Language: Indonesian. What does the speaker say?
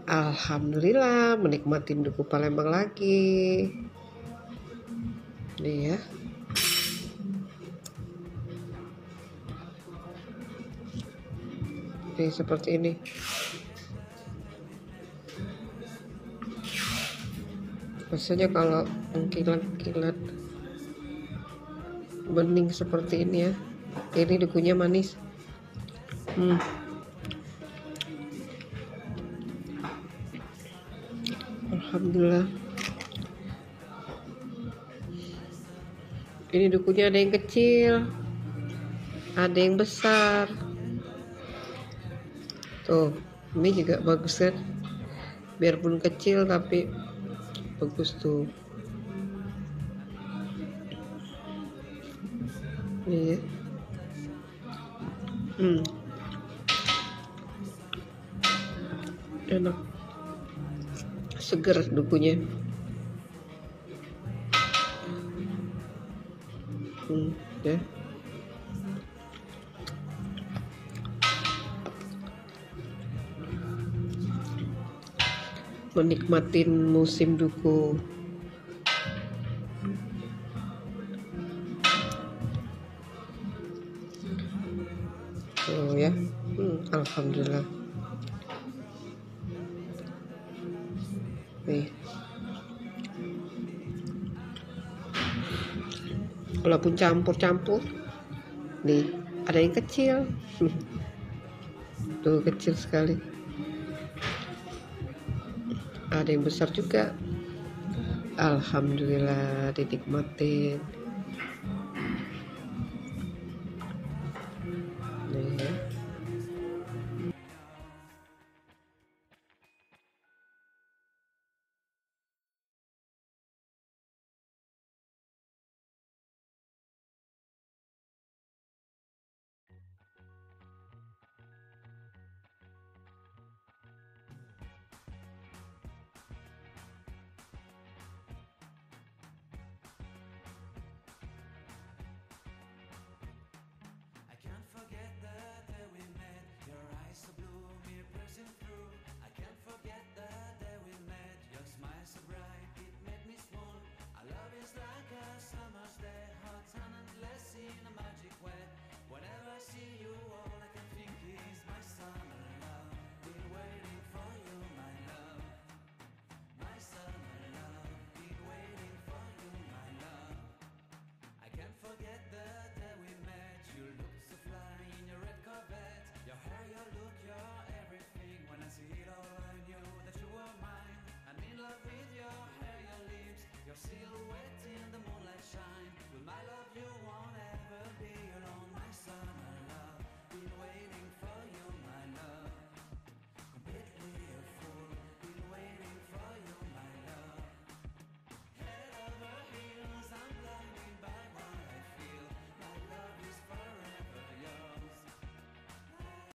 Alhamdulillah, menikmati duku Palembang lagi. Nih ya. Nih seperti ini. Biasanya kalau mengkilat-kilat bening seperti ini ya. Ini dukunya manis. Alhamdulillah. Ini dukunya ada yang kecil, ada yang besar. Tuh, ini juga bagus kan? Biarpun kecil tapi bagus tuh. Ini ya. Enak, seger dukunya. Ya. Menikmatin musim duku. Oh ya, alhamdulillah. Nih, walaupun campur-campur, nih ada yang kecil, tuh kecil sekali, ada yang besar juga. Alhamdulillah, dinikmatin.